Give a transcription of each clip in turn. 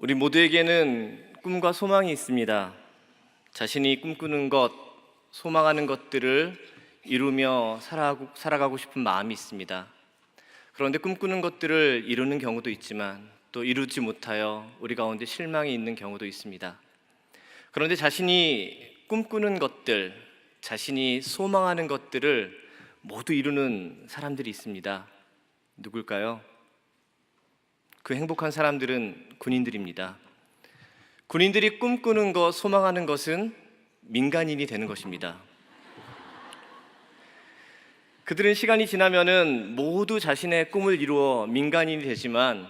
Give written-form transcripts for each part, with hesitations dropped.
우리 모두에게는 꿈과 소망이 있습니다. 자신이 꿈꾸는 것, 소망하는 것들을 이루며 살아가고 싶은 마음이 있습니다. 그런데 꿈꾸는 것들을 이루는 경우도 있지만 또 이루지 못하여 우리 가운데 실망이 있는 경우도 있습니다. 그런데 자신이 꿈꾸는 것들, 자신이 소망하는 것들을 모두 이루는 사람들이 있습니다. 누굴까요? 그 행복한 사람들은 군인들입니다. 군인들이 꿈꾸는 것, 소망하는 것은 민간인이 되는 것입니다. 그들은 시간이 지나면은 모두 자신의 꿈을 이루어 민간인이 되지만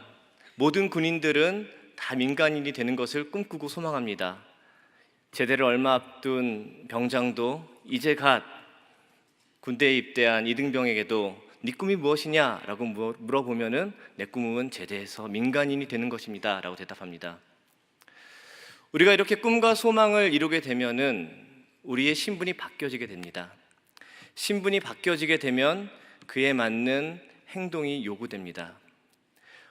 모든 군인들은 다 민간인이 되는 것을 꿈꾸고 소망합니다. 제대를 얼마 앞둔 병장도 이제 갓 군대에 입대한 이등병에게도 네 꿈이 무엇이냐? 라고 물어보면은 내 꿈은 제대해서 민간인이 되는 것입니다 라고 대답합니다. 우리가 이렇게 꿈과 소망을 이루게 되면은 우리의 신분이 바뀌어지게 됩니다. 신분이 바뀌어지게 되면 그에 맞는 행동이 요구됩니다.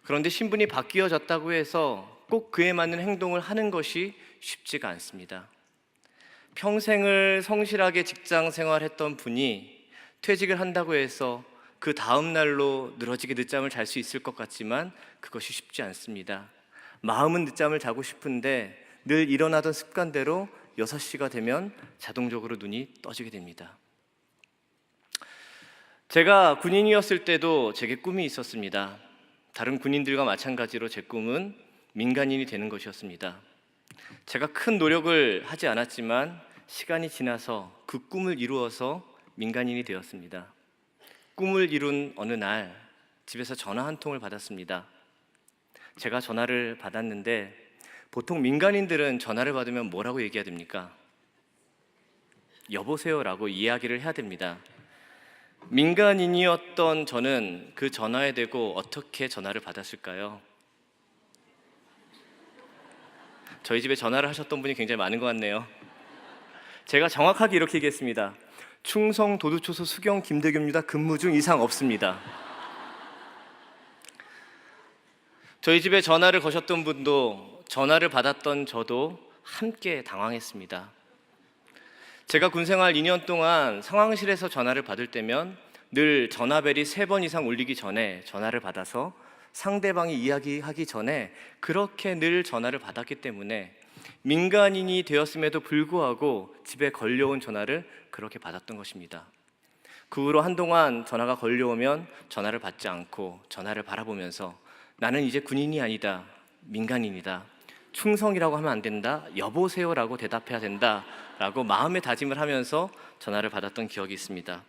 그런데 신분이 바뀌어졌다고 해서 꼭 그에 맞는 행동을 하는 것이 쉽지가 않습니다. 평생을 성실하게 직장 생활했던 분이 퇴직을 한다고 해서 그 다음 날로 늘어지게 늦잠을 잘 수 있을 것 같지만 그것이 쉽지 않습니다. 마음은 늦잠을 자고 싶은데 늘 일어나던 습관대로 6시가 되면 자동적으로 눈이 떠지게 됩니다. 제가 군인이었을 때도 제게 꿈이 있었습니다. 다른 군인들과 마찬가지로 제 꿈은 민간인이 되는 것이었습니다. 제가 큰 노력을 하지 않았지만 시간이 지나서 그 꿈을 이루어서 민간인이 되었습니다. 꿈을 이룬 어느 날 집에서 전화 한 통을 받았습니다. 제가 전화를 받았는데 보통 민간인들은 전화를 받으면 뭐라고 얘기해야 됩니까? 여보세요라고 이야기를 해야 됩니다. 민간인이었던 저는 그 전화에 대고 어떻게 전화를 받았을까요? 저희 집에 전화를 하셨던 분이 굉장히 많은 것 같네요. 제가 정확하게 이렇게 얘기했습니다. 충성 도두초소 수경 김대규입니다. 근무 중 이상 없습니다. 저희 집에 전화를 거셨던 분도 전화를 받았던 저도 함께 당황했습니다. 제가 군생활 2년 동안 상황실에서 전화를 받을 때면 늘 전화벨이 3번 이상 울리기 전에 전화를 받아서 상대방이 이야기하기 전에 그렇게 늘 전화를 받았기 때문에 민간인이 되었음에도 불구하고 집에 걸려온 전화를 그렇게 받았던 것입니다. 그 후로 한동안 전화가 걸려오면 전화를 받지 않고 전화를 바라보면서 나는 이제 군인이 아니다, 민간인이다, 충성이라고 하면 안 된다, 여보세요라고 대답해야 된다 라고 마음의 다짐을 하면서 전화를 받았던 기억이 있습니다.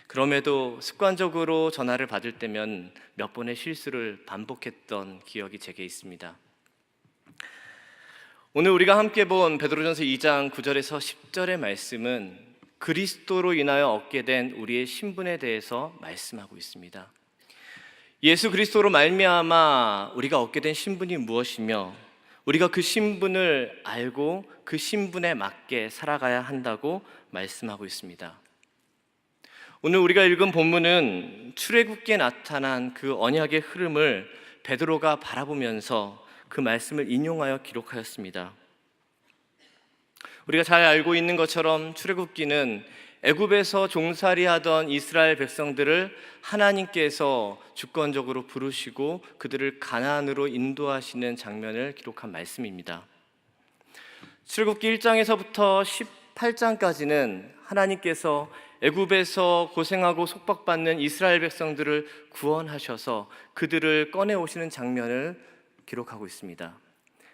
그럼에도 습관적으로 전화를 받을 때면 몇 번의 실수를 반복했던 기억이 제게 있습니다. 오늘 우리가 함께 본 베드로전서 2장 9절에서 10절의 말씀은 그리스도로 인하여 얻게 된 우리의 신분에 대해서 말씀하고 있습니다. 예수 그리스도로 말미암아 우리가 얻게 된 신분이 무엇이며 우리가 그 신분을 알고 그 신분에 맞게 살아가야 한다고 말씀하고 있습니다. 오늘 우리가 읽은 본문은 출애굽기에 나타난 그 언약의 흐름을 베드로가 바라보면서 그 말씀을 인용하여 기록하였습니다. 우리가 잘 알고 있는 것처럼 출애굽기는 애굽에서 종살이하던 이스라엘 백성들을 하나님께서 주권적으로 부르시고 그들을 가나안으로 인도하시는 장면을 기록한 말씀입니다. 출애굽기 1장에서부터 18장까지는 하나님께서 애굽에서 고생하고 속박받는 이스라엘 백성들을 구원하셔서 그들을 꺼내오시는 장면을 기록하고 있습니다.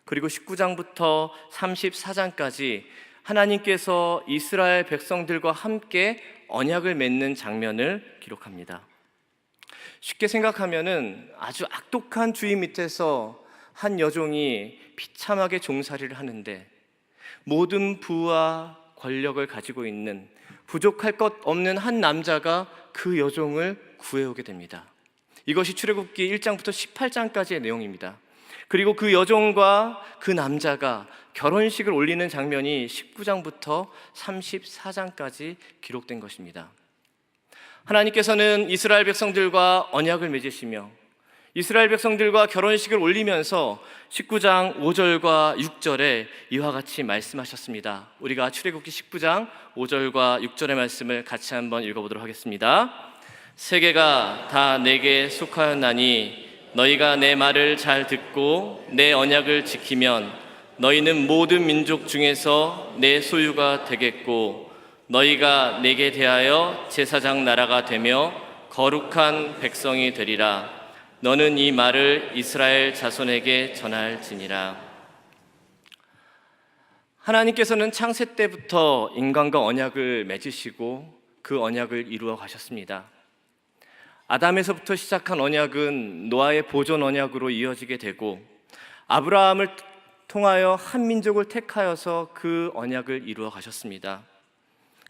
그리고 19장부터 34장까지 하나님께서 이스라엘 백성들과 함께 언약을 맺는 장면을 기록합니다. 쉽게 생각하면은 아주 악독한 주인 밑에서 한 여종이 비참하게 종살이를 하는데 모든 부와 권력을 가지고 있는 부족할 것 없는 한 남자가 그 여종을 구해오게 됩니다. 이것이 출애굽기 1장부터 18장까지의 내용입니다. 그리고 그 여종과 그 남자가 결혼식을 올리는 장면이 19장부터 34장까지 기록된 것입니다. 하나님께서는 이스라엘 백성들과 언약을 맺으시며 이스라엘 백성들과 결혼식을 올리면서 19장 5절과 6절에 이와 같이 말씀하셨습니다. 우리가 출애굽기 19장 5절과 6절의 말씀을 같이 한번 읽어보도록 하겠습니다. 세계가 다 내게 속하였나니 너희가 내 말을 잘 듣고 내 언약을 지키면 너희는 모든 민족 중에서 내 소유가 되겠고 너희가 내게 대하여 제사장 나라가 되며 거룩한 백성이 되리라. 너는 이 말을 이스라엘 자손에게 전할지니라. 하나님께서는 창세 때부터 인간과 언약을 맺으시고 그 언약을 이루어 가셨습니다. 아담에서부터 시작한 언약은 노아의 보존 언약으로 이어지게 되고 아브라함을 통하여 한 민족을 택하여서 그 언약을 이루어 가셨습니다.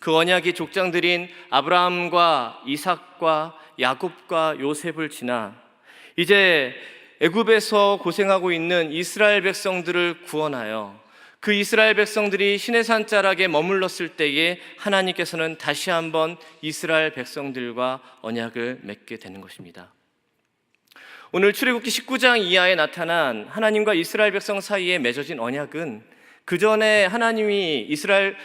그 언약이 족장들인 아브라함과 이삭과 야곱과 요셉을 지나 이제 애굽에서 고생하고 있는 이스라엘 백성들을 구원하여 그 이스라엘 백성들이 시내산 자락에 머물렀을 때에 하나님께서는 다시 한번 이스라엘 백성들과 언약을 맺게 되는 것입니다. 오늘 출애굽기 19장 이하에 나타난 하나님과 이스라엘 백성 사이에 맺어진 언약은 그 전에 하나님이 이스라엘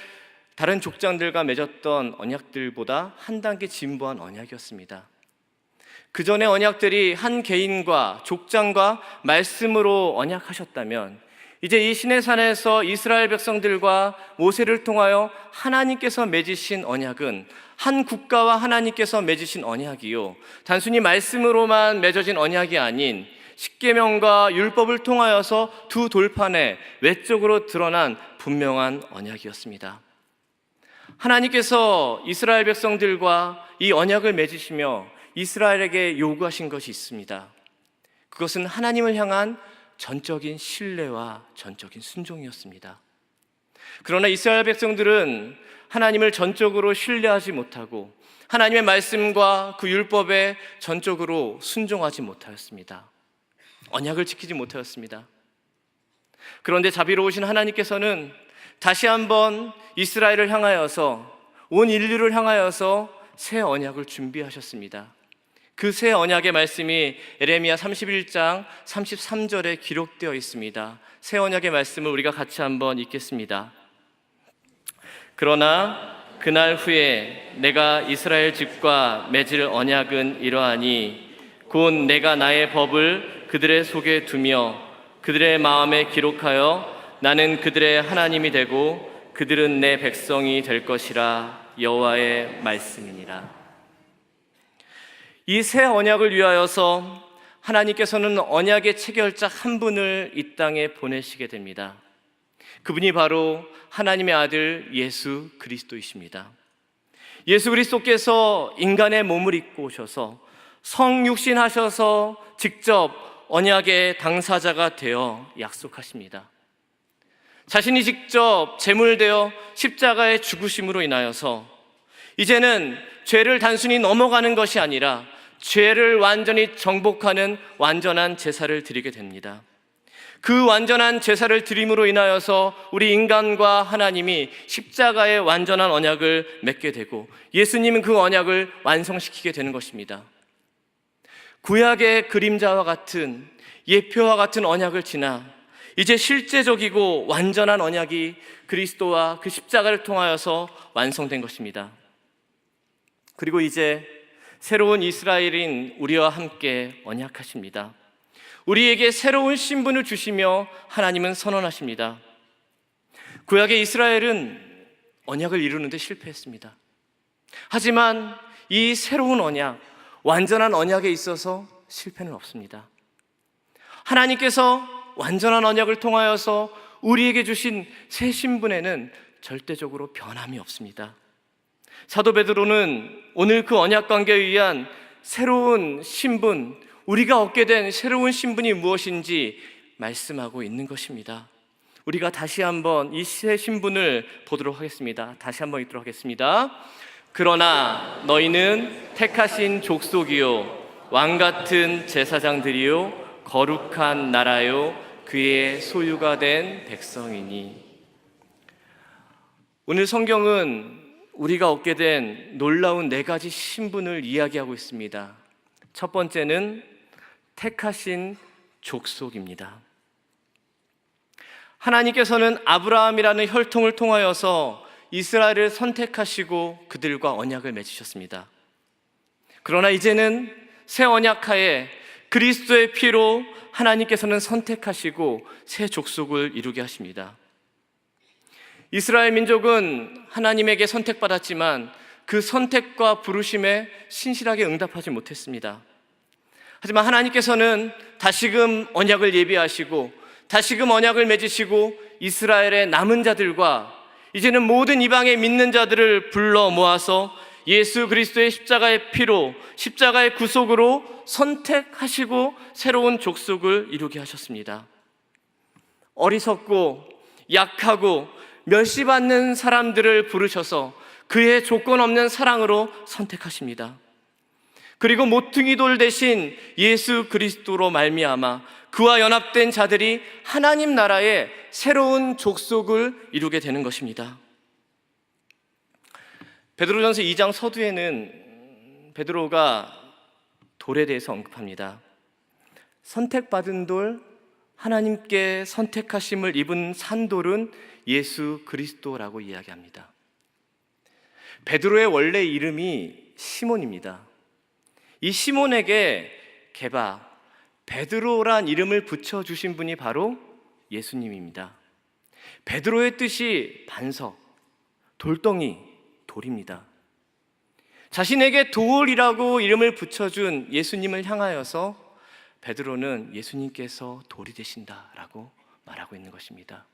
다른 족장들과 맺었던 언약들보다 한 단계 진보한 언약이었습니다. 그 전의 언약들이 한 개인과 족장과 말씀으로 언약하셨다면 이제 이 시내산에서 이스라엘 백성들과 모세를 통하여 하나님께서 맺으신 언약은 한 국가와 하나님께서 맺으신 언약이요, 단순히 말씀으로만 맺어진 언약이 아닌 십계명과 율법을 통하여서 두 돌판에 외적으로 드러난 분명한 언약이었습니다. 하나님께서 이스라엘 백성들과 이 언약을 맺으시며 이스라엘에게 요구하신 것이 있습니다. 그것은 하나님을 향한 전적인 신뢰와 전적인 순종이었습니다. 그러나 이스라엘 백성들은 하나님을 전적으로 신뢰하지 못하고 하나님의 말씀과 그 율법에 전적으로 순종하지 못하였습니다. 언약을 지키지 못하였습니다. 그런데 자비로우신 하나님께서는 다시 한번 이스라엘을 향하여서, 온 인류를 향하여서 새 언약을 준비하셨습니다. 그 새 언약의 말씀이 에레미야 31장 33절에 기록되어 있습니다. 새 언약의 말씀을 우리가 같이 한번 읽겠습니다. 그러나 그날 후에 내가 이스라엘 집과 맺을 언약은 이러하니 곧 내가 나의 법을 그들의 속에 두며 그들의 마음에 기록하여 나는 그들의 하나님이 되고 그들은 내 백성이 될 것이라. 여호와의 말씀이니라. 이 새 언약을 위하여서 하나님께서는 언약의 체결자 한 분을 이 땅에 보내시게 됩니다. 그분이 바로 하나님의 아들 예수 그리스도이십니다. 예수 그리스도께서 인간의 몸을 입고 오셔서 성육신하셔서 직접 언약의 당사자가 되어 약속하십니다. 자신이 직접 제물되어 십자가의 죽으심으로 인하여서 이제는 죄를 단순히 넘어가는 것이 아니라 죄를 완전히 정복하는 완전한 제사를 드리게 됩니다. 그 완전한 제사를 드림으로 인하여서 우리 인간과 하나님이 십자가의 완전한 언약을 맺게 되고 예수님은 그 언약을 완성시키게 되는 것입니다. 구약의 그림자와 같은 예표와 같은 언약을 지나 이제 실제적이고 완전한 언약이 그리스도와 그 십자가를 통하여서 완성된 것입니다. 그리고 이제 새로운 이스라엘인 우리와 함께 언약하십니다. 우리에게 새로운 신분을 주시며 하나님은 선언하십니다. 구약의 이스라엘은 언약을 이루는데 실패했습니다. 하지만 이 새로운 언약, 완전한 언약에 있어서 실패는 없습니다. 하나님께서 완전한 언약을 통하여서 우리에게 주신 새 신분에는 절대적으로 변함이 없습니다. 사도 베드로는 오늘 그 언약 관계에 의한 새로운 신분, 우리가 얻게 된 새로운 신분이 무엇인지 말씀하고 있는 것입니다. 우리가 다시 한번 이 새 신분을 보도록 하겠습니다. 다시 한번 읽도록 하겠습니다. 그러나 너희는 택하신 족속이요 왕같은 제사장들이요 거룩한 나라요 그의 소유가 된 백성이니. 오늘 성경은 우리가 얻게 된 놀라운 네 가지 신분을 이야기하고 있습니다. 첫 번째는 택하신 족속입니다. 하나님께서는 아브라함이라는 혈통을 통하여서 이스라엘을 선택하시고 그들과 언약을 맺으셨습니다. 그러나 이제는 새 언약하에 그리스도의 피로 하나님께서는 선택하시고 새 족속을 이루게 하십니다. 이스라엘 민족은 하나님에게 선택받았지만 그 선택과 부르심에 신실하게 응답하지 못했습니다. 하지만 하나님께서는 다시금 언약을 예비하시고 다시금 언약을 맺으시고 이스라엘의 남은 자들과 이제는 모든 이방의 믿는 자들을 불러 모아서 예수 그리스도의 십자가의 피로, 십자가의 구속으로 선택하시고 새로운 족속을 이루게 하셨습니다. 어리석고 약하고 멸시받는 사람들을 부르셔서 그의 조건 없는 사랑으로 선택하십니다. 그리고 모퉁이 돌 대신 예수 그리스도로 말미암아 그와 연합된 자들이 하나님 나라의 새로운 족속을 이루게 되는 것입니다. 베드로전서 2장 서두에는 베드로가 돌에 대해서 언급합니다. 선택받은 돌, 하나님께 선택하심을 입은 산돌은 예수 그리스도라고 이야기합니다. 베드로의 원래 이름이 시몬입니다. 이 시몬에게 게바, 베드로란 이름을 붙여주신 분이 바로 예수님입니다. 베드로의 뜻이 반석, 돌덩이, 돌입니다. 자신에게 돌이라고 이름을 붙여준 예수님을 향하여서 베드로는 예수님께서 돌이 되신다라고 말하고 있는 것입니다.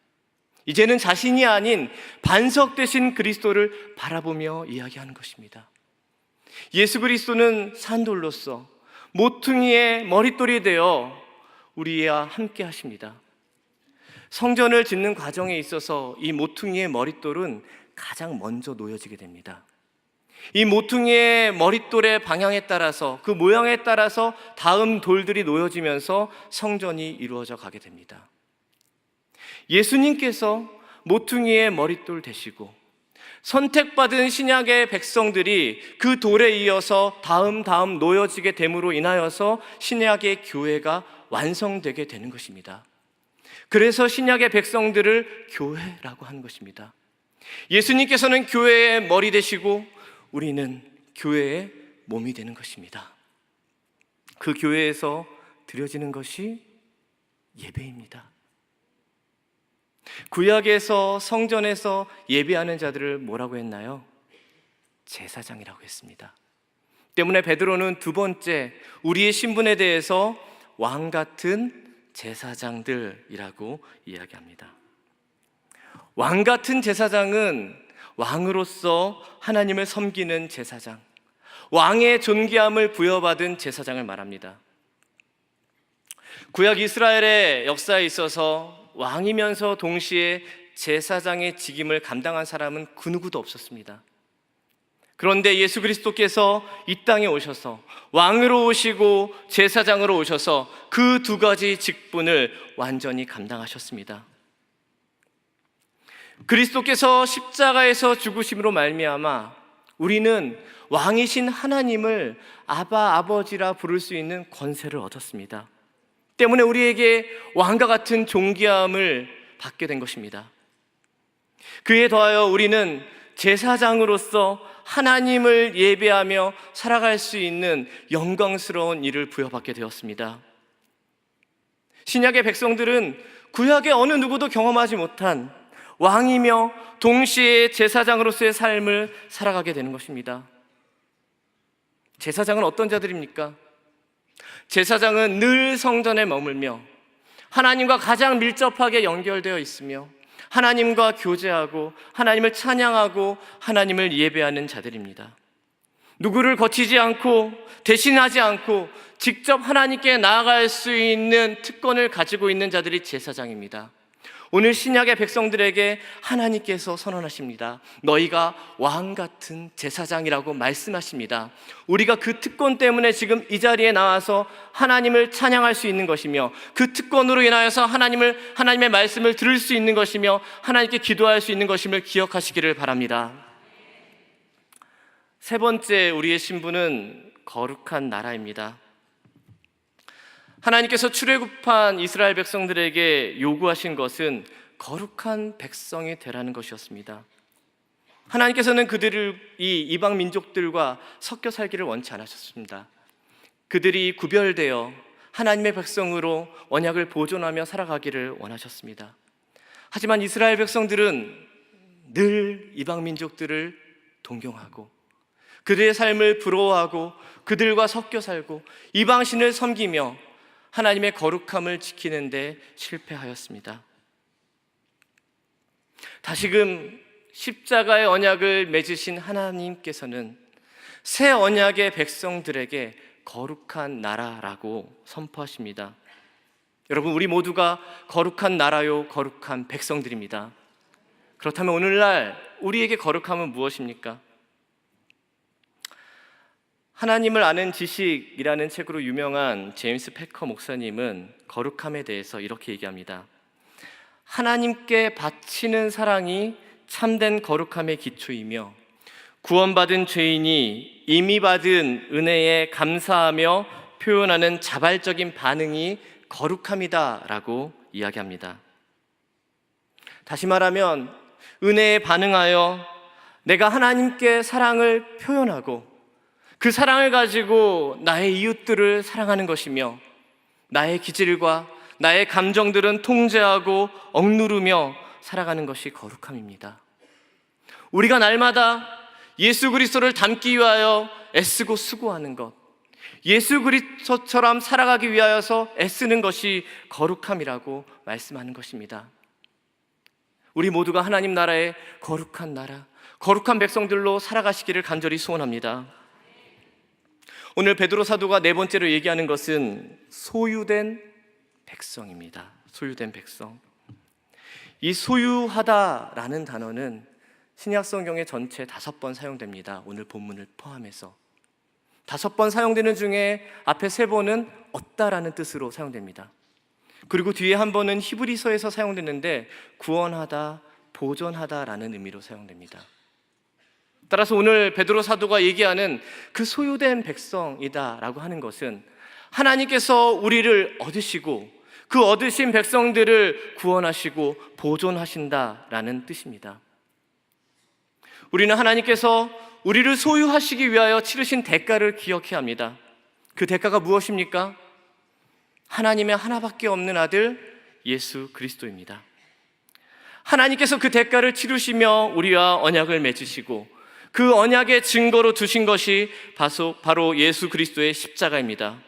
이제는 자신이 아닌 반석 되신 그리스도를 바라보며 이야기하는 것입니다. 예수 그리스도는 산돌로서 모퉁이의 머릿돌이 되어 우리와 함께 하십니다. 성전을 짓는 과정에 있어서 이 모퉁이의 머릿돌은 가장 먼저 놓여지게 됩니다. 이 모퉁이의 머릿돌의 방향에 따라서, 그 모양에 따라서 다음 돌들이 놓여지면서 성전이 이루어져 가게 됩니다. 예수님께서 모퉁이의 머릿돌 되시고 선택받은 신약의 백성들이 그 돌에 이어서 다음 놓여지게 됨으로 인하여서 신약의 교회가 완성되게 되는 것입니다. 그래서 신약의 백성들을 교회라고 하는 것입니다. 예수님께서는 교회의 머리 되시고 우리는 교회의 몸이 되는 것입니다. 그 교회에서 드려지는 것이 예배입니다. 구약에서 성전에서 예배하는 자들을 뭐라고 했나요? 제사장이라고 했습니다. 때문에 베드로는 두 번째 우리의 신분에 대해서 왕 같은 제사장들이라고 이야기합니다. 왕 같은 제사장은 왕으로서 하나님을 섬기는 제사장, 왕의 존귀함을 부여받은 제사장을 말합니다. 구약 이스라엘의 역사에 있어서 왕이면서 동시에 제사장의 직임을 감당한 사람은 그 누구도 없었습니다. 그런데 예수 그리스도께서 이 땅에 오셔서 왕으로 오시고 제사장으로 오셔서 그 두 가지 직분을 완전히 감당하셨습니다. 그리스도께서 십자가에서 죽으심으로 말미암아 우리는 왕이신 하나님을 아바, 아버지라 부를 수 있는 권세를 얻었습니다. 때문에 우리에게 왕과 같은 존귀함을 받게 된 것입니다. 그에 더하여 우리는 제사장으로서 하나님을 예배하며 살아갈 수 있는 영광스러운 일을 부여받게 되었습니다. 신약의 백성들은 구약의 어느 누구도 경험하지 못한 왕이며 동시에 제사장으로서의 삶을 살아가게 되는 것입니다. 제사장은 어떤 자들입니까? 제사장은 늘 성전에 머물며 하나님과 가장 밀접하게 연결되어 있으며 하나님과 교제하고 하나님을 찬양하고 하나님을 예배하는 자들입니다. 누구를 거치지 않고 대신하지 않고 직접 하나님께 나아갈 수 있는 특권을 가지고 있는 자들이 제사장입니다. 오늘 신약의 백성들에게 하나님께서 선언하십니다. 너희가 왕 같은 제사장이라고 말씀하십니다. 우리가 그 특권 때문에 지금 이 자리에 나와서 하나님을 찬양할 수 있는 것이며 그 특권으로 인하여서 하나님의 말씀을 들을 수 있는 것이며 하나님께 기도할 수 있는 것임을 기억하시기를 바랍니다. 세 번째 우리의 신분은 거룩한 나라입니다. 하나님께서 출애굽한 이스라엘 백성들에게 요구하신 것은 거룩한 백성이 되라는 것이었습니다. 하나님께서는 그들을 이 이방 민족들과 섞여 살기를 원치 않으셨습니다. 그들이 구별되어 하나님의 백성으로 언약을 보존하며 살아가기를 원하셨습니다. 하지만 이스라엘 백성들은 늘 이방 민족들을 동경하고 그들의 삶을 부러워하고 그들과 섞여 살고 이방신을 섬기며 하나님의 거룩함을 지키는 데 실패하였습니다. 다시금 십자가의 언약을 맺으신 하나님께서는 새 언약의 백성들에게 거룩한 나라라고 선포하십니다. 여러분, 우리 모두가 거룩한 나라요, 거룩한 백성들입니다. 그렇다면 오늘날 우리에게 거룩함은 무엇입니까? 하나님을 아는 지식이라는 책으로 유명한 제임스 패커 목사님은 거룩함에 대해서 이렇게 얘기합니다. 하나님께 바치는 사랑이 참된 거룩함의 기초이며 구원받은 죄인이 이미 받은 은혜에 감사하며 표현하는 자발적인 반응이 거룩함이다라고 이야기합니다. 다시 말하면 은혜에 반응하여 내가 하나님께 사랑을 표현하고 그 사랑을 가지고 나의 이웃들을 사랑하는 것이며 나의 기질과 나의 감정들은 통제하고 억누르며 살아가는 것이 거룩함입니다. 우리가 날마다 예수 그리스도를 닮기 위하여 애쓰고 수고하는 것, 예수 그리스도처럼 살아가기 위하여서 애쓰는 것이 거룩함이라고 말씀하는 것입니다. 우리 모두가 하나님 나라의 거룩한 나라, 거룩한 백성들로 살아가시기를 간절히 소원합니다. 오늘 베드로 사도가 네 번째로 얘기하는 것은 소유된 백성입니다. 소유된 백성. 이 소유하다라는 단어는 신약 성경의 전체 5번 사용됩니다. 오늘 본문을 포함해서 5번 사용되는 중에 앞에 3번은 얻다라는 뜻으로 사용됩니다. 그리고 뒤에 한 번은 히브리서에서 사용되는데 구원하다, 보존하다라는 의미로 사용됩니다. 따라서 오늘 베드로 사도가 얘기하는 그 소유된 백성이다라고 하는 것은 하나님께서 우리를 얻으시고 그 얻으신 백성들을 구원하시고 보존하신다라는 뜻입니다. 우리는 하나님께서 우리를 소유하시기 위하여 치르신 대가를 기억해야 합니다. 그 대가가 무엇입니까? 하나님의 하나밖에 없는 아들 예수 그리스도입니다. 하나님께서 그 대가를 치르시며 우리와 언약을 맺으시고 그 언약의 증거로 두신 것이 바로 예수 그리스도의 십자가입니다.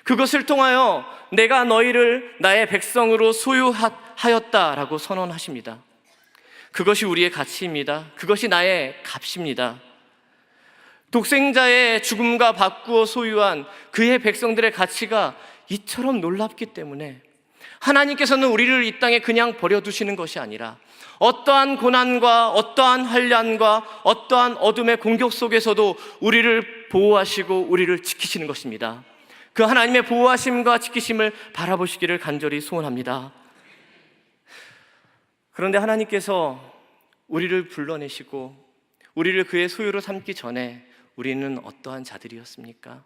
그것을 통하여 내가 너희를 나의 백성으로 소유하였다라고 선언하십니다. 그것이 우리의 가치입니다. 그것이 나의 값입니다. 독생자의 죽음과 바꾸어 소유한 그의 백성들의 가치가 이처럼 놀랍기 때문에 하나님께서는 우리를 이 땅에 그냥 버려두시는 것이 아니라 어떠한 고난과 어떠한 환난과 어떠한 어둠의 공격 속에서도 우리를 보호하시고 우리를 지키시는 것입니다. 그 하나님의 보호하심과 지키심을 바라보시기를 간절히 소원합니다. 그런데 하나님께서 우리를 불러내시고 우리를 그의 소유로 삼기 전에 우리는 어떠한 자들이었습니까?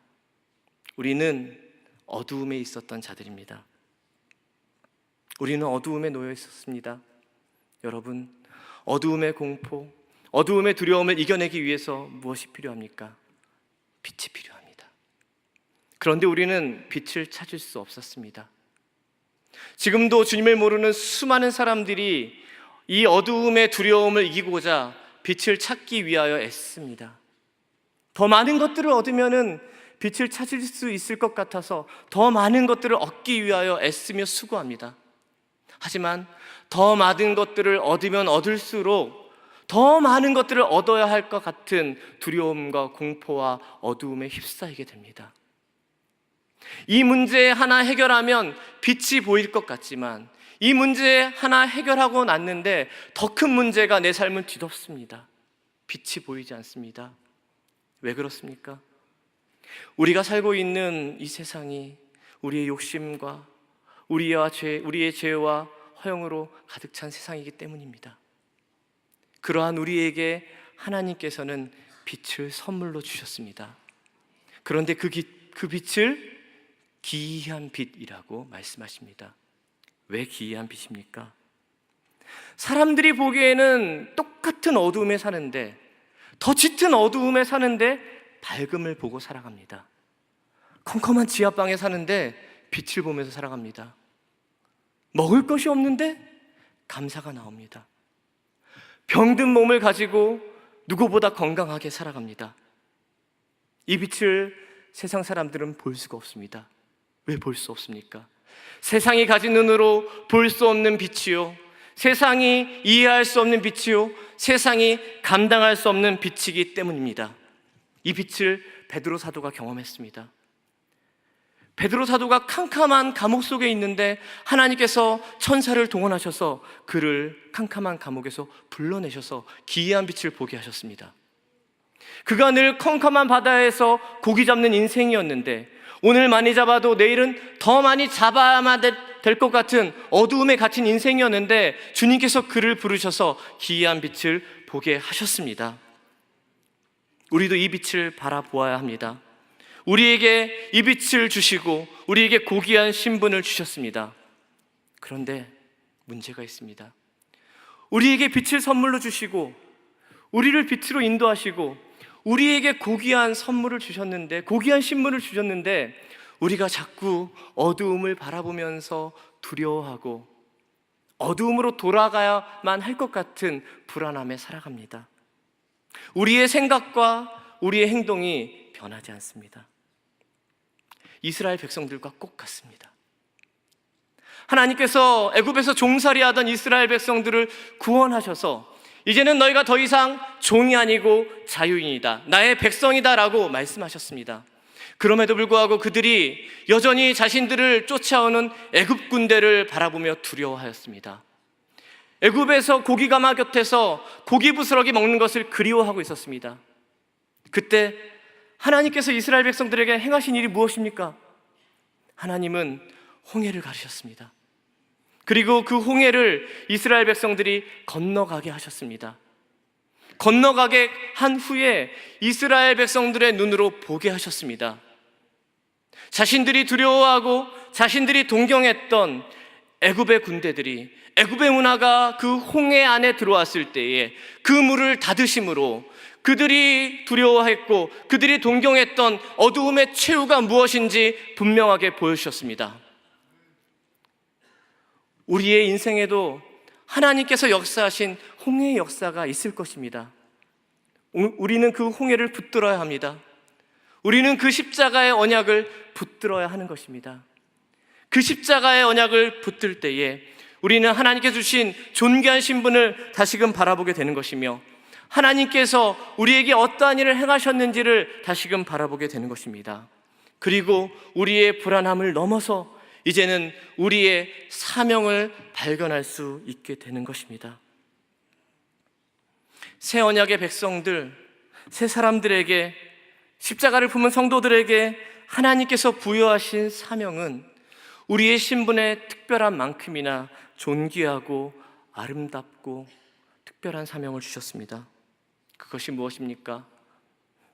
우리는 어두움에 있었던 자들입니다. 우리는 어두움에 놓여 있었습니다. 여러분, 어두움의 공포, 어두움의 두려움을 이겨내기 위해서 무엇이 필요합니까? 빛이 필요합니다. 그런데 우리는 빛을 찾을 수 없었습니다. 지금도 주님을 모르는 수많은 사람들이 이 어두움의 두려움을 이기고자 빛을 찾기 위하여 애씁니다. 더 많은 것들을 얻으면은 빛을 찾을 수 있을 것 같아서 더 많은 것들을 얻기 위하여 애쓰며 수고합니다. 하지만 더 많은 것들을 얻으면 얻을수록 더 많은 것들을 얻어야 할 것 같은 두려움과 공포와 어두움에 휩싸이게 됩니다. 이 문제 하나 해결하면 빛이 보일 것 같지만 이 문제 하나 해결하고 났는데 더 큰 문제가 내 삶을 뒤덮습니다. 빛이 보이지 않습니다. 왜 그렇습니까? 우리가 살고 있는 이 세상이 우리의 욕심과 우리의 죄와 허영으로 가득 찬 세상이기 때문입니다. 그러한 우리에게 하나님께서는 빛을 선물로 주셨습니다. 그런데 그 빛을 기이한 빛이라고 말씀하십니다. 왜 기이한 빛입니까? 사람들이 보기에는 똑같은 어두움에 사는데, 더 짙은 어두움에 사는데 밝음을 보고 살아갑니다. 컴컴한 지하방에 사는데 빛을 보면서 살아갑니다. 먹을 것이 없는데 감사가 나옵니다. 병든 몸을 가지고 누구보다 건강하게 살아갑니다. 이 빛을 세상 사람들은 볼 수가 없습니다. 왜 볼 수 없습니까? 세상이 가진 눈으로 볼 수 없는 빛이요, 세상이 이해할 수 없는 빛이요, 세상이 감당할 수 없는 빛이기 때문입니다. 이 빛을 베드로 사도가 경험했습니다. 베드로 사도가 캄캄한 감옥 속에 있는데 하나님께서 천사를 동원하셔서 그를 캄캄한 감옥에서 불러내셔서 기이한 빛을 보게 하셨습니다. 그가 늘 컴컴한 바다에서 고기 잡는 인생이었는데, 오늘 많이 잡아도 내일은 더 많이 잡아야만 될 것 같은 어두움에 갇힌 인생이었는데, 주님께서 그를 부르셔서 기이한 빛을 보게 하셨습니다. 우리도 이 빛을 바라보아야 합니다. 우리에게 이 빛을 주시고 우리에게 고귀한 신분을 주셨습니다. 그런데 문제가 있습니다. 우리에게 빛을 선물로 주시고 우리를 빛으로 인도하시고 우리에게 고귀한 선물을 주셨는데, 고귀한 신분을 주셨는데, 우리가 자꾸 어두움을 바라보면서 두려워하고 어두움으로 돌아가야만 할 것 같은 불안함에 살아갑니다. 우리의 생각과 우리의 행동이 변하지 않습니다. 이스라엘 백성들과 꼭 같습니다. 하나님께서 애굽에서 종살이하던 이스라엘 백성들을 구원하셔서 이제는 너희가 더 이상 종이 아니고 자유인이다, 나의 백성이다 라고 말씀하셨습니다. 그럼에도 불구하고 그들이 여전히 자신들을 쫓아오는 애굽 군대를 바라보며 두려워하였습니다. 애굽에서 고기가마 곁에서 고기 부스러기 먹는 것을 그리워하고 있었습니다. 그때 하나님께서 이스라엘 백성들에게 행하신 일이 무엇입니까? 하나님은 홍해를 가르셨습니다. 그리고 그 홍해를 이스라엘 백성들이 건너가게 하셨습니다. 건너가게 한 후에 이스라엘 백성들의 눈으로 보게 하셨습니다. 자신들이 두려워하고 자신들이 동경했던 애굽의 군대들이, 애굽의 문화가 그 홍해 안에 들어왔을 때에 그 물을 닫으심으로 그들이 두려워했고 그들이 동경했던 어두움의 최후가 무엇인지 분명하게 보여주셨습니다. 우리의 인생에도 하나님께서 역사하신 홍해의 역사가 있을 것입니다. 우리는 그 홍해를 붙들어야 합니다. 우리는 그 십자가의 언약을 붙들어야 하는 것입니다. 그 십자가의 언약을 붙들 때에 우리는 하나님께 주신 존귀한 신분을 다시금 바라보게 되는 것이며, 하나님께서 우리에게 어떠한 일을 행하셨는지를 다시금 바라보게 되는 것입니다. 그리고 우리의 불안함을 넘어서 이제는 우리의 사명을 발견할 수 있게 되는 것입니다. 새 언약의 백성들, 새 사람들에게, 십자가를 품은 성도들에게 하나님께서 부여하신 사명은 우리의 신분의 특별한 만큼이나 존귀하고 아름답고 특별한 사명을 주셨습니다. 그것이 무엇입니까?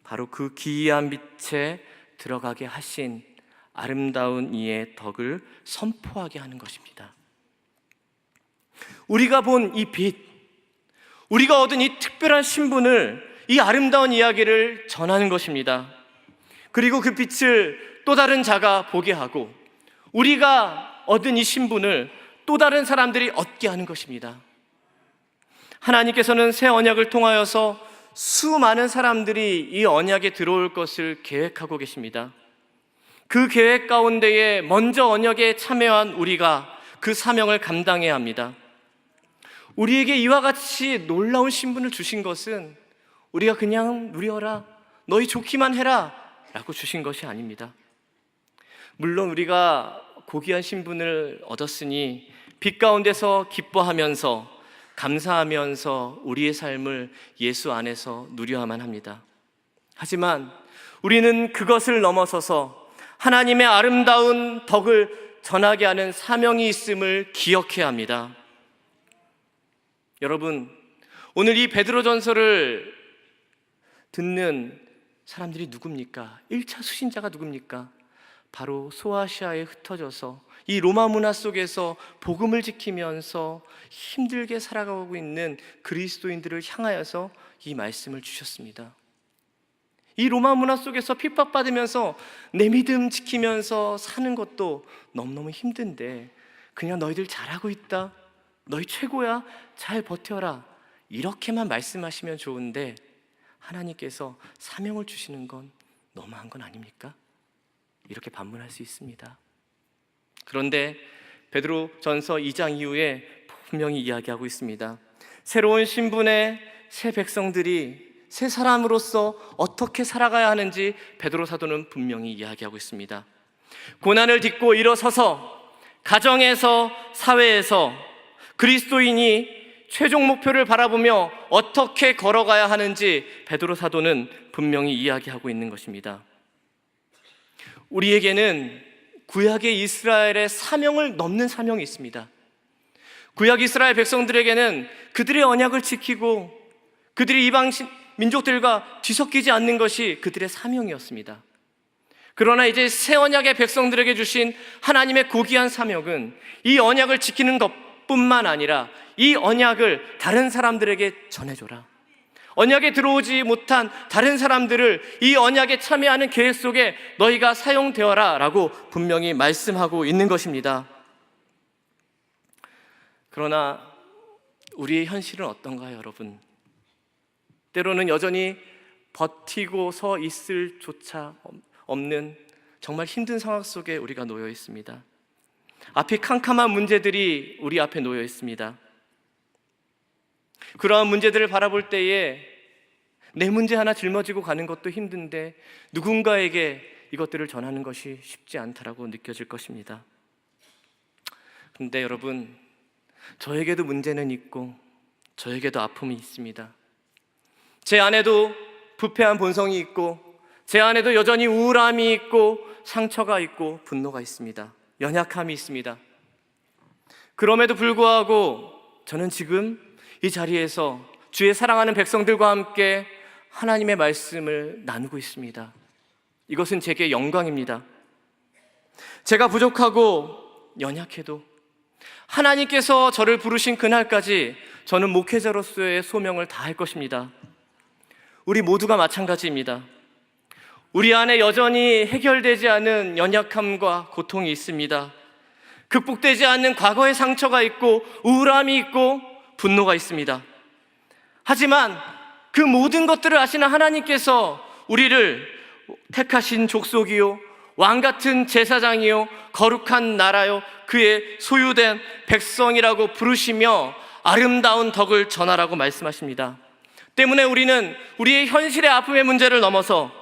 바로 그 기이한 빛에 들어가게 하신 아름다운 이의 덕을 선포하게 하는 것입니다. 우리가 본 이 빛, 우리가 얻은 이 특별한 신분을, 이 아름다운 이야기를 전하는 것입니다. 그리고 그 빛을 또 다른 자가 보게 하고 우리가 얻은 이 신분을 또 다른 사람들이 얻게 하는 것입니다. 하나님께서는 새 언약을 통하여서 수많은 사람들이 이 언약에 들어올 것을 계획하고 계십니다. 그 계획 가운데에 먼저 언약에 참여한 우리가 그 사명을 감당해야 합니다. 우리에게 이와 같이 놀라운 신분을 주신 것은 우리가 그냥 누려라, 너희 좋기만 해라 라고 주신 것이 아닙니다. 물론 우리가 고귀한 신분을 얻었으니 빛 가운데서 기뻐하면서 감사하면서 우리의 삶을 예수 안에서 누려야만 합니다. 하지만 우리는 그것을 넘어서서 하나님의 아름다운 덕을 전하게 하는 사명이 있음을 기억해야 합니다. 여러분, 오늘 이 베드로전서를 듣는 사람들이 누굽니까? 1차 수신자가 누굽니까? 바로 소아시아에 흩어져서 이 로마 문화 속에서 복음을 지키면서 힘들게 살아가고 있는 그리스도인들을 향하여서 이 말씀을 주셨습니다. 이 로마 문화 속에서 핍박받으면서 내 믿음 지키면서 사는 것도 너무너무 힘든데 그냥 너희들 잘하고 있다, 너희 최고야, 잘 버텨라, 이렇게만 말씀하시면 좋은데 하나님께서 사명을 주시는 건 너무한 건 아닙니까? 이렇게 반문할 수 있습니다. 그런데 베드로전서 2장 이후에 분명히 이야기하고 있습니다. 새로운 신분의 새 백성들이 새 사람으로서 어떻게 살아가야 하는지 베드로 사도는 분명히 이야기하고 있습니다. 고난을 딛고 일어서서 가정에서, 사회에서 그리스도인이 최종 목표를 바라보며 어떻게 걸어가야 하는지 베드로 사도는 분명히 이야기하고 있는 것입니다. 우리에게는 구약의 이스라엘의 사명을 넘는 사명이 있습니다. 구약 이스라엘 백성들에게는 그들의 언약을 지키고 그들이 이방 민족들과 뒤섞이지 않는 것이 그들의 사명이었습니다. 그러나 이제 새 언약의 백성들에게 주신 하나님의 고귀한 사명은 이 언약을 지키는 것뿐만 아니라 이 언약을 다른 사람들에게 전해줘라. 언약에 들어오지 못한 다른 사람들을 이 언약에 참여하는 계획 속에 너희가 사용되어라 라고 분명히 말씀하고 있는 것입니다. 그러나 우리의 현실은 어떤가요, 여러분? 때로는 여전히 버티고 서 있을 조차 없는 정말 힘든 상황 속에 우리가 놓여 있습니다. 앞이 캄캄한 문제들이 우리 앞에 놓여 있습니다. 그러한 문제들을 바라볼 때에 내 문제 하나 짊어지고 가는 것도 힘든데 누군가에게 이것들을 전하는 것이 쉽지 않다라고 느껴질 것입니다. 그런데 여러분, 저에게도 문제는 있고 저에게도 아픔이 있습니다. 제 안에도 부패한 본성이 있고 제 안에도 여전히 우울함이 있고 상처가 있고 분노가 있습니다. 연약함이 있습니다. 그럼에도 불구하고 저는 지금 이 자리에서 주의 사랑하는 백성들과 함께 하나님의 말씀을 나누고 있습니다. 이것은 제게 영광입니다. 제가 부족하고 연약해도 하나님께서 저를 부르신 그날까지 저는 목회자로서의 소명을 다할 것입니다. 우리 모두가 마찬가지입니다. 우리 안에 여전히 해결되지 않은 연약함과 고통이 있습니다. 극복되지 않는 과거의 상처가 있고 우울함이 있고 분노가 있습니다. 하지만 그 모든 것들을 아시는 하나님께서 우리를 택하신 족속이요 왕같은 제사장이요 거룩한 나라요 그의 소유된 백성이라고 부르시며 아름다운 덕을 전하라고 말씀하십니다. 때문에 우리는 우리의 현실의 아픔의 문제를 넘어서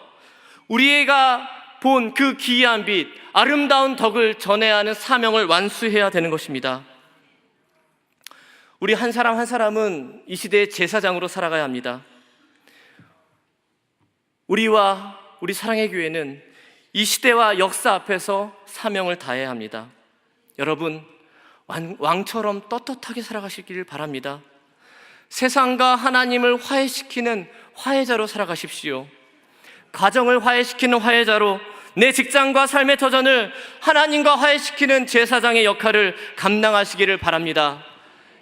우리가 본 그 기이한 빛, 아름다운 덕을 전해야 하는 사명을 완수해야 되는 것입니다. 우리 한 사람 한 사람은 이 시대의 제사장으로 살아가야 합니다. 우리와 우리 사랑의 교회는 이 시대와 역사 앞에서 사명을 다해야 합니다. 여러분, 왕처럼 떳떳하게 살아가시길 바랍니다. 세상과 하나님을 화해시키는 화해자로 살아가십시오. 가정을 화해시키는 화해자로, 내 직장과 삶의 터전을 하나님과 화해시키는 제사장의 역할을 감당하시기를 바랍니다.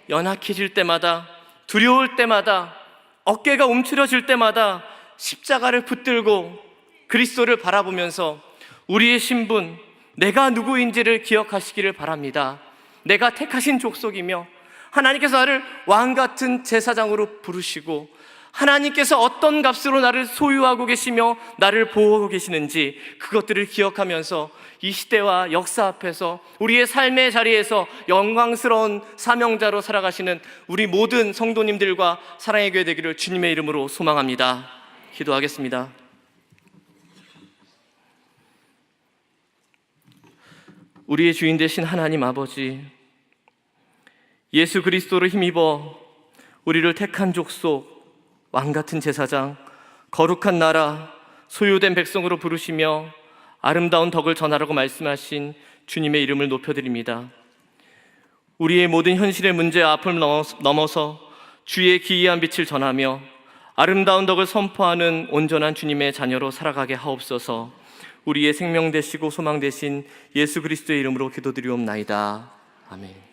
연약해질 때마다, 두려울 때마다, 어깨가 움츠려질 때마다 십자가를 붙들고 그리스도를 바라보면서 우리의 신분, 내가 누구인지를 기억하시기를 바랍니다. 내가 택하신 족속이며 하나님께서 나를 왕같은 제사장으로 부르시고 하나님께서 어떤 값으로 나를 소유하고 계시며 나를 보호하고 계시는지 그것들을 기억하면서 이 시대와 역사 앞에서 우리의 삶의 자리에서 영광스러운 사명자로 살아가시는 우리 모든 성도님들과 사랑의 교회 되기를 주님의 이름으로 소망합니다. 기도하겠습니다. 우리의 주인 되신 하나님 아버지, 예수 그리스도를 힘입어 우리를 택한 족속, 왕같은 제사장, 거룩한 나라, 소유된 백성으로 부르시며 아름다운 덕을 전하라고 말씀하신 주님의 이름을 높여드립니다. 우리의 모든 현실의 문제와 아픔을 넘어서 주의 기이한 빛을 전하며 아름다운 덕을 선포하는 온전한 주님의 자녀로 살아가게 하옵소서. 우리의 생명 되시고 소망 되신 예수 그리스도의 이름으로 기도드리옵나이다. 아멘.